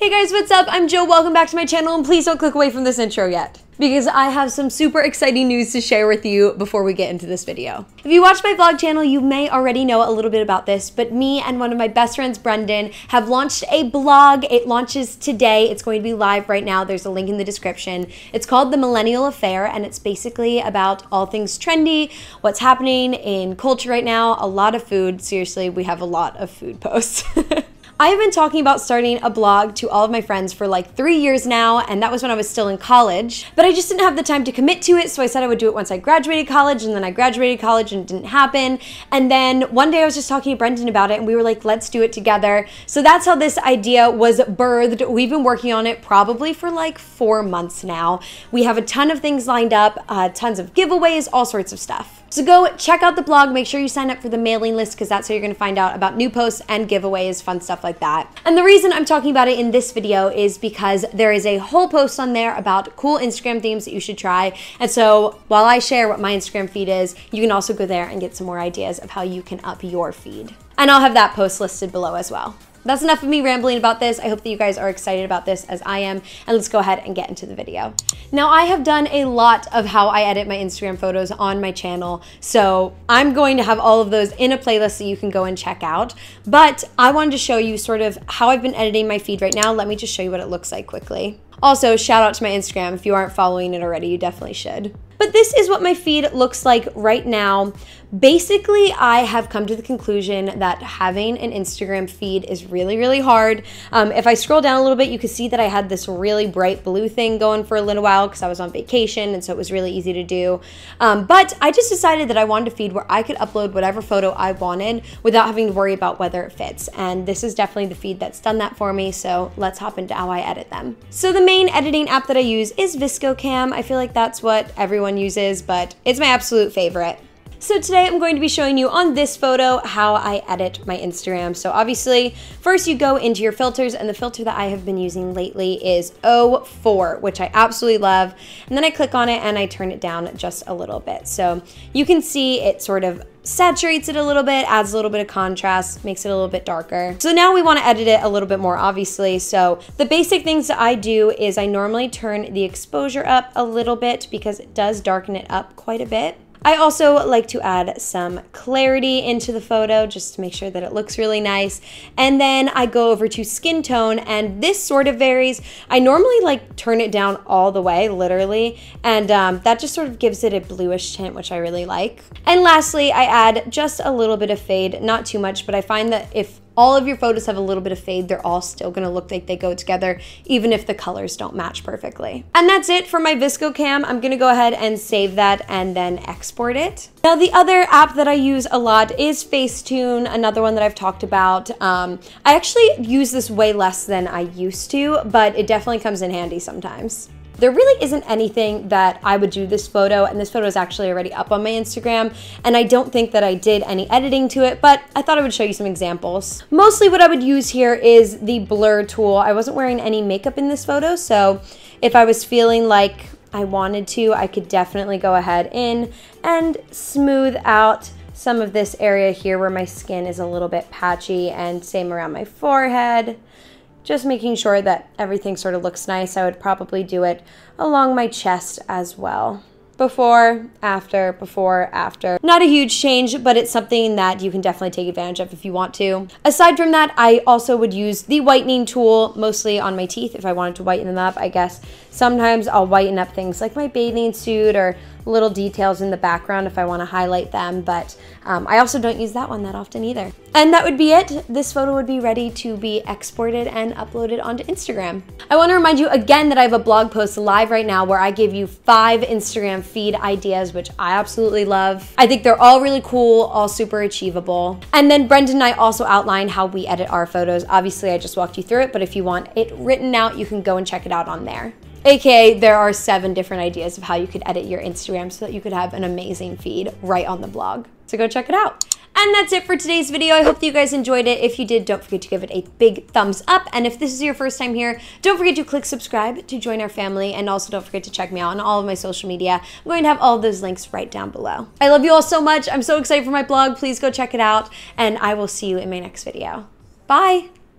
Hey guys, what's up? I'm Jo, welcome back to my channel, and please don't click away from this intro yet, because I have some super exciting news to share with you before we get into this video. If you watch my vlog channel, you may already know a little bit about this, but me and one of my best friends, Brendan, have launched a blog. It launches today. It's going to be live right now. There's a link in the description. It's called The Millennial Affair, and it's basically about all things trendy, what's happening in culture right now, a lot of food. Seriously, we have a lot of food posts. I have been talking about starting a blog to all of my friends for like 3 years now, and that was when I was still in college, but I just didn't have the time to commit to it, so I said I would do it once I graduated college, and then I graduated college and it didn't happen. And then one day I was just talking to Brendan about it, and we were like, let's do it together. So that's how this idea was birthed. We've been working on it probably for like 4 months now. We have a ton of things lined up, tons of giveaways, all sorts of stuff. So go check out the blog, make sure you sign up for the mailing list, because that's how you're gonna find out about new posts and giveaways, fun stuff like that. And the reason I'm talking about it in this video is because there is a whole post on there about cool Instagram themes that you should try. And so while I share what my Instagram feed is, you can also go there and get some more ideas of how you can up your feed. And I'll have that post listed below as well. That's enough of me rambling about this. I hope that you guys are excited about this as I am, and let's go ahead and get into the video. Now, I have done a lot of how I edit my Instagram photos on my channel, so I'm going to have all of those in a playlist that you can go and check out, but I wanted to show you sort of how I've been editing my feed right now. Let me just show you what it looks like quickly. Also, shout out to my Instagram. If you aren't following it already, you definitely should. But this is what my feed looks like right now. Basically, I have come to the conclusion that having an Instagram feed is really, really hard. If I scroll down a little bit, you can see that I had this really bright blue thing going for a little while because I was on vacation, and so it was really easy to do. But I just decided that I wanted a feed where I could upload whatever photo I wanted without having to worry about whether it fits. And this is definitely the feed that's done that for me, so let's hop into how I edit them. So the main editing app that I use is ViscoCam. I feel like that's what everyone uses, but it's my absolute favorite. So today I'm going to be showing you on this photo how I edit my Instagram. So obviously, first you go into your filters, and the filter that I have been using lately is 04, which I absolutely love. And then I click on it and I turn it down just a little bit. So you can see it sort of saturates it a little bit, adds a little bit of contrast, makes it a little bit darker. So now we want to edit it a little bit more, obviously. So the basic things that I do is I normally turn the exposure up a little bit because it does darken it up quite a bit. I also like to add some clarity into the photo just to make sure that it looks really nice. And then I go over to skin tone, and this sort of varies. I normally like turn it down all the way, literally, and that just sort of gives it a bluish tint, which I really like. And lastly, I add just a little bit of fade, not too much, but I find that if all of your photos have a little bit of fade, they're all still gonna look like they go together, even if the colors don't match perfectly. And that's it for my ViscoCam. I'm gonna go ahead and save that and then export it. Now, the other app that I use a lot is Facetune, another one that I've talked about. I actually use this way less than I used to, but it definitely comes in handy sometimes. There really isn't anything that I would do this photo, and this photo is actually already up on my Instagram, and I don't think that I did any editing to it, but I thought I would show you some examples. Mostly what I would use here is the blur tool. I wasn't wearing any makeup in this photo, so if I was feeling like I wanted to, I could definitely go ahead in and smooth out some of this area here where my skin is a little bit patchy, and same around my forehead. Just making sure that everything sort of looks nice. I would probably do it along my chest as well. Before, after, before, after. Not a huge change, but it's something that you can definitely take advantage of if you want to. Aside from that, I also would use the whitening tool, mostly on my teeth if I wanted to whiten them up, I guess. Sometimes I'll whiten up things like my bathing suit or little details in the background if I want to highlight them, but I also don't use that one that often either. And that would be it. This photo would be ready to be exported and uploaded onto Instagram. I want to remind you again that I have a blog post live right now where I give you 5 Instagram feed ideas, which I absolutely love. I think they're all really cool, all super achievable. And then Brendan and I also outline how we edit our photos. Obviously, I just walked you through it, but if you want it written out, you can go and check it out on there. AKA, there are 7 different ideas of how you could edit your Instagram so that you could have an amazing feed right on the blog. So go check it out. And that's it for today's video. I hope that you guys enjoyed it. If you did, don't forget to give it a big thumbs up. And if this is your first time here, don't forget to click subscribe to join our family. And also don't forget to check me out on all of my social media. I'm going to have all of those links right down below. I love you all so much. I'm so excited for my blog. Please go check it out. And I will see you in my next video. Bye.